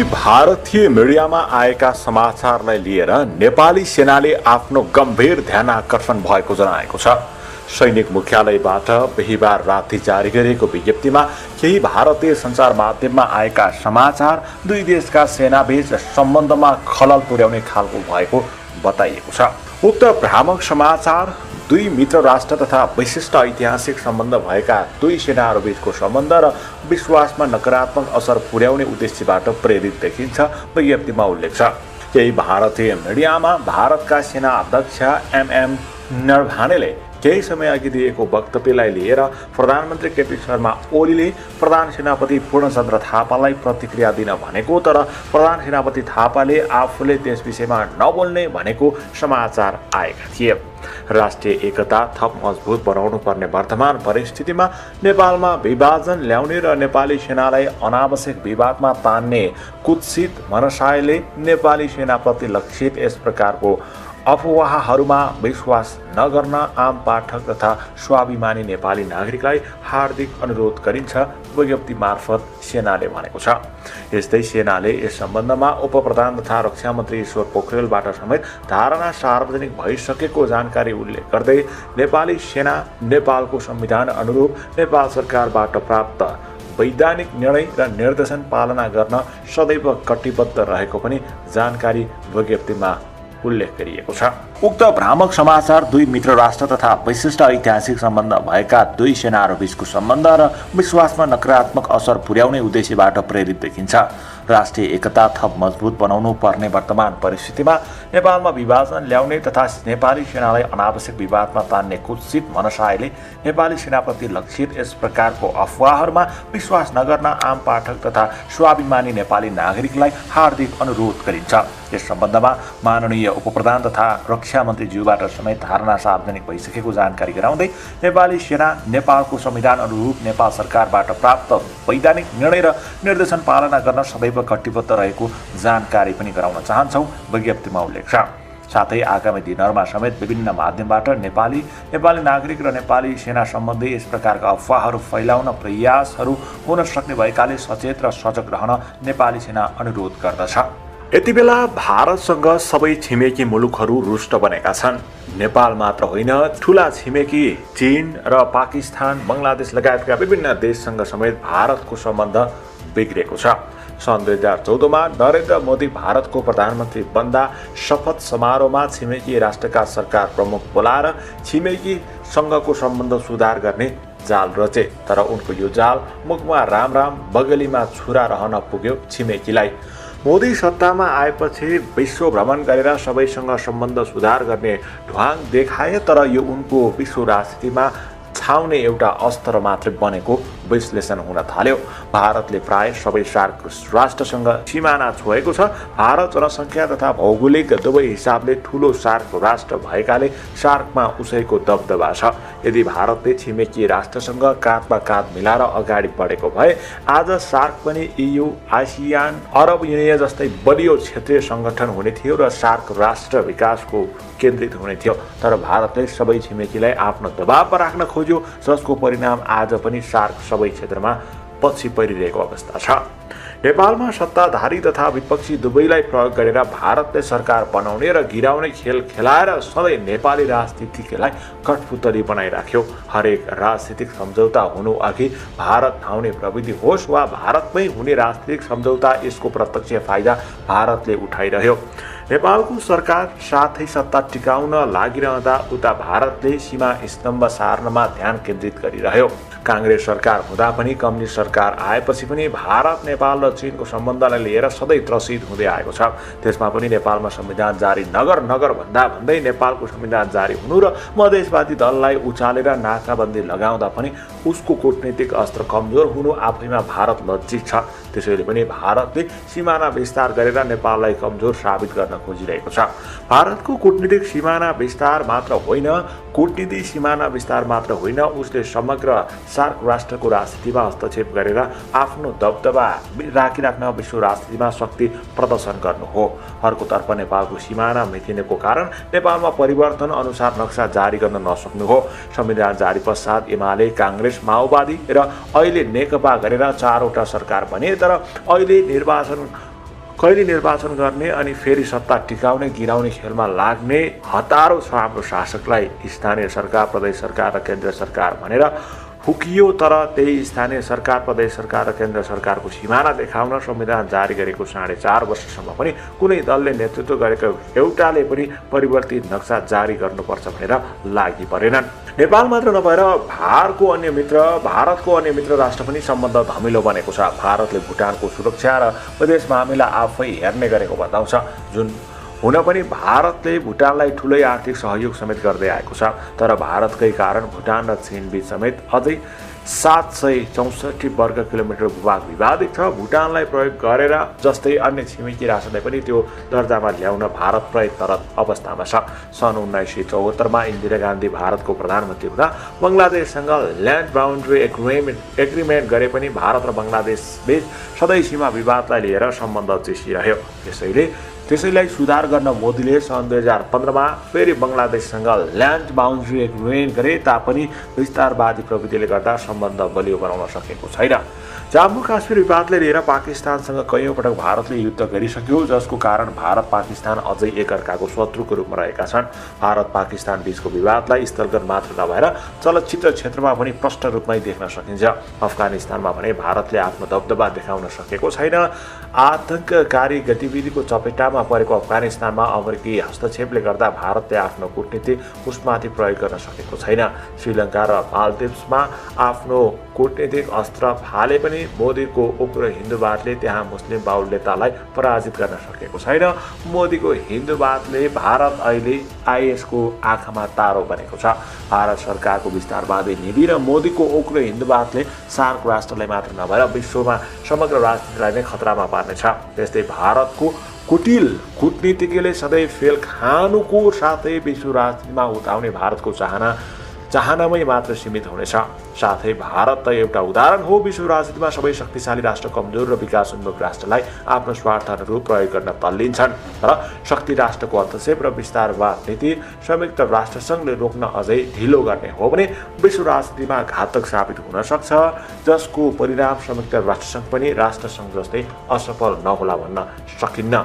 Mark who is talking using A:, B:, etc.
A: भारतीय मिडियामा आएका समाचारलाई लिएर नेपाली सेनाले आफ्नो गम्भीर ध्यान आकर्षण भएको जनाएको छ। सैनिक मुख्यालयबाट बिहीबार राति जारी गरिएको विज्ञप्तिमा केही भारतीय सञ्चार माध्यममा आएका समाचार दुई देशका सेनाबीच सम्बन्धमा खलल पुर्याउने खालको भएको बताइएको छ। उक्त भ्रामक समाचार दुई मित्र राष्ट्र तथा विशिष्ट ऐतिहासिक सम्बन्ध भएका दुई सेनाहरूबीचको सम्बन्ध र विश्वासमा नकारात्मक असर पुर्याउने उद्देश्यबाट प्रेरित देखिन्छ, विज्ञप्तिमा उल्लेख छ। केही भारतीय मिडियामा भारतका सेना अध्यक्ष एमएम नरभानेले केही समय अघि दिएको वक्तव्यलाई लिएर प्रधानमन्त्री केपी शर्मा ओलीले प्रधान सेनापति पूर्णचन्द्र थापालाई प्रतिक्रिया दिन भनेको, तर प्रधान सेनापति थापाले आफूले त्यस विषयमा नबोल्ने भनेको समाचार आएका थिए। राष्ट्रिय एकता थप मजबुत बनाउनु पर्ने वर्तमान परिस्थितिमा नेपालमा विभाजन ल्याउने र नेपाली सेनालाई अनावश्यक विवादमा तान्ने कुत्सित मनसायले नेपाली सेनाप्रति लक्षित यस प्रकारको अफवाहहरूमा विश्वास नगर्न आम पाठक तथा स्वाभिमानी नेपाली नागरिकलाई हार्दिक अनुरोध गरिन्छ, विज्ञप्ति मार्फत सेनाले भनेको छ। यस्तै सेनाले यस सम्बन्धमा उपप्रधान तथा रक्षा मन्त्री ईश्वर पोखरेलबाट समेत धारणा सार्वजनिक भइसकेको जानकारी उल्लेख गर्दै नेपाली सेना नेपालको संविधान अनुरूप नेपाल सरकारबाट प्राप्त वैधानिक निर्णय र निर्देशन पालना गर्न सदैव कटिबद्ध रहेको पनि जानकारी विज्ञप्तिमा उल्लेख गरिएको छ। उक्त भ्रामक समाचार दुई मित्र राष्ट्र तथा विशिष्ट ऐतिहासिक सम्बन्ध भएका दुई सेनाहरूबीचको सम्बन्ध र विश्वासमा नकारात्मक असर पुर्याउने उद्देश्यबाट प्रेरित देखिन्छ। राष्ट्रिय एकता थप मजबुत बनाउनु पर्ने वर्तमान परिस्थितिमा नेपालमा विभाजन ल्याउने तथा नेपाली सेनालाई अनावश्यक विवादमा तान्ने कुत्सित मनसायले नेपाली सेनाप्रति लक्षित यस प्रकारको अफवाहहरूमा विश्वास नगर्न आम पाठक तथा स्वाभिमानी नेपाली नागरिकलाई हार्दिक अनुरोध गरिन्छ। यस सम्बन्धमा माननीय उपप्रधान तथा रक्षा मन्त्रीज्यूबाट समेत धारणा सार्वजनिक भइसकेको जानकारी गराउँदै नेपाली सेना नेपालको संविधान अनुरूप नेपाल सरकारबाट प्राप्त वैधानिक निर्णय र निर्देशन पालना गर्न सदैव कटिबद्ध रहेको जानकारी पनि गराउन चाहन्छौँ, विज्ञप्तिमा उल्लेख छ। साथै आगामी दिनहरूमा समेत विभिन्न माध्यमबाट नेपाली नागरिक र नेपाली सेना सम्बन्धी यस प्रकारका अफवाहहरू फैलाउन प्रयासहरू हुन सक्ने भएकाले सचेत र सजग रहन नेपाली सेना अनुरोध गर्दछ। यति बेला भारतसँग सबै छिमेकी मुलुकहरू रुष्ट बनेका छन्। नेपाल मात्र होइन, ठूला छिमेकी चीन र पाकिस्तान, बङ्गलादेश लगायतका विभिन्न देशसँग समेत भारतको सम्बन्ध बिग्रेको छ। सन् 2014मा नरेन्द्र मोदी भारतको प्रधानमन्त्री बन्दा शपथ समारोहमा छिमेकी राष्ट्रका सरकार प्रमुख बोलाएर छिमेकीसँगको सम्बन्ध सुधार गर्ने जाल रचे, तर उनको यो जाल मुखमा राम राम बगलीमा छुरा रहन पुग्यो छिमेकीलाई। मोदी सत्तामा आएपछि विश्व भ्रमण गरेर सबैसँग सम्बन्ध सुधार गर्ने ढ्वाङ देखाए, तर यो उनको विश्व राजनीतिमा छाउने एउटा अस्त्र मात्रै बनेको विश्लेषण हुन थाल्यो। भारतले प्राय सबै सार्क राष्ट्रसँग सिमाना छोएको छ। भारत जनसङ्ख्या तथा भौगोलिक दुवै हिसाबले ठूलो सार्क राष्ट्र भएकाले सार्कमा उसैको दबदबा छ। यदि भारतले छिमेकी राष्ट्रसँग काँधमा काँध मिलाएर अगाडि बढेको भए आज सार्क पनि EU, आसियान, अरब युनियन जस्तै बलियो क्षेत्रीय सङ्गठन हुने थियो र सार्क राष्ट्र विकासको केन्द्रित हुने थियो। तर भारतले सबै छिमेकीलाई आफ्नो दबावमा राख्न खोज्यो, जसको परिणाम आज पनि सार्क सबै क्षेत्रमा पछि परिरहेको अवस्था छ। नेपालमा सत्ताधारी तथा विपक्षी दुवैलाई प्रयोग गरेर भारतले सरकार बनाउने र गिराउने खेल खेलाएर सधैँ नेपाली राजनीतिलाई कठपुतली बनाइराख्यो। हरेक राजनीतिक सम्झौता हुनु अघि भारत आउने प्रविधि होस् वा भारतमै हुने राजनीतिक सम्झौता, यसको प्रत्यक्ष फाइदा भारतले उठाइरह्यो। नेपालको सरकार साथै सत्ता टिकाउन लागिरहँदा उता भारतले सीमा स्तम्भ सार्नमा ध्यान केन्द्रित गरिरह्यो। काङ्ग्रेस सरकार हुँदा पनि, कम्युनिस्ट सरकार आएपछि पनि भारत, नेपाल र चीनको सम्बन्धलाई लिएर सधैँ त्रसित हुँदै आएको छ। त्यसमा पनि नेपालमा संविधान जारी नगर भन्दै नेपालको संविधान जारी हुनु र मधेसवादी दललाई उचालेर नाकाबन्दी लगाउँदा पनि उसको कूटनीतिक अस्त्र कमजोर हुनु आफैमा भारत लज्जित छ। त्यसैले पनि भारतले सिमाना विस्तार गरेर नेपाललाई कमजोर साबित गर्न खोजिरहेको छ। भारतको कूटनीतिक सिमाना विस्तार मात्र होइन, उसले समग्र सार्क राष्ट्रको राजनीतिमा हस्तक्षेप गरेर आफ्नो दबदबा राखिराख्न विश्व राजनीतिमा शक्ति प्रदर्शन गर्नु हो। अर्कोतर्फ नेपालको सिमाना मितिनेको कारण नेपालमा परिवर्तन अनुसार नक्सा जारी गर्न नसक्नु हो। संविधान जारी पश्चात एमाले, काङ्ग्रेस, माओवादी र अहिले नेकपा गरेर 4वटा सरकार बने, तर अहिले निर्वाचन कहिले निर्वाचन गर्ने अनि फेरि सत्ता टिकाउने गिराउने खेलमा लाग्ने हतारो छ हाम्रो शासकलाई स्थानीय सरकार, प्रदेश सरकार र केन्द्र सरकार भनेर फुकियो। तर त्यही स्थानीय सरकार, प्रदेश सरकार र केन्द्र सरकारको सिमाना देखाउन संविधान जारी गरेको 4.5 वर्षसम्म पनि कुनै दलले नेतृत्व गरेको एउटाले पनि परिवर्तित नक्सा जारी गर्नुपर्छ भनेर लागि परेनन्। नेपाल मात्र नभएर भारतको अन्य मित्र राष्ट्र पनि सम्बन्ध धमिलो बनेको छ। भारतले भुटानको सुरक्षा र विदेश मामिला आफै हेर्ने गरेको बताउँछ। जुन हुन पनि भारतले भुटानलाई ठुलै आर्थिक सहयोग समेत गर्दै आएको छ। तर भारतकै कारण भुटान र चीन बीच समेत अझै 764 वर्ग किलोमिटर भूभाग विवादित छ। भुटानलाई प्रयोग गरेर जस्तै अन्य छिमेकी राष्ट्रलाई पनि त्यो दर्जामा ल्याउन भारत प्रयत्नरत अवस्थामा छ। सन् 1974 इन्दिरा गान्धी भारतको प्रधानमन्त्री हुँदा बङ्गलादेशसँग ल्यान्ड बााउन्ड्री एग्रिमेन्ट गरे पनि भारत र बङ्गलादेश बीच सधैँ सीमा विवादलाई लिएर सम्बन्ध चिसिरह्यो। त्यसैलाई सुधार गर्न मोदीले सन् 2015 फेरि बङ्गलादेशसँग ल्यान्ड बााउन्ड्री एग्रिमेन्ट गरे तापनि विस्तारवादी प्रवृत्तिले गर्दा सम्बन्ध बलियो बनाउन सकेको छैन। जम्मू काश्मीर विवादले लिएर पाकिस्तानसँग कैयौँ पटक भारतले युद्ध गरिसक्यो, जसको कारण भारत पाकिस्तान अझै एकअर्काको शत्रुको रूपमा रहेका छन्। भारत पाकिस्तान बीचको विवादलाई स्थलगत मात्र नभएर चलचित्र क्षेत्रमा पनि प्रष्ट रूपमै देख्न सकिन्छ। अफगानिस्तानमा भने भारतले आफ्नो दबदबा देखाउन सकेको छैन। आतंककारी गतिविधिको चपेटामा परेको अफगानिस्तानमा अमेरिकी हस्तक्षेपले गर्दा भारतले आफ्नो कूटनीति उसमाथि प्रयोग गर्न सकेको छैन। श्रीलङ्का र मालदिभ्समा आफ्नो कूटनीतिक अस्त्र फाले पनि मोदीको उग्र हिन्दूवादले त्यहाँ मुस्लिम बाहुल्यतालाई पराजित गर्न सकेको छैन। मोदीको हिन्दूवादले भारत अहिले आइएसको आँखामा तारो बनेको छ। भारत सरकारको विस्तारवादी नीति र मोदीको उग्र हिन्दूवादले सार्क राष्ट्रलाई मात्र नभएर विश्वमा समग्र राजनीतिलाई नै खतरामा पार्नेछ। त्यस्तै भारतको कुटिल कूटनीतिज्ञले सधैँ फेल खानुको साथै विश्व राजनीतिमा उताउने भारतको चाहनामै मात्र सीमित हुनेछ। साथै भारत त एउटा उदाहरण हो। विश्व राजनीतिमा सबै शक्तिशाली राष्ट्र कमजोर र विकासोन्मुख राष्ट्रलाई आफ्नो स्वार्थअनुरूप प्रयोग गर्न तल्लिन्छन्। तर शक्ति राष्ट्रको हस्तक्षेप र विस्तारवाद नीति संयुक्त राष्ट्रसङ्घले रोक्न अझै ढिलो गर्ने हो भने विश्व राजनीतिमा घातक साबित हुन सक्छ, जसको परिणाम संयुक्त राष्ट्रसङ्घ पनि राष्ट्रसङ्घ जस्तै असफल नहोला भन्न सकिन्न।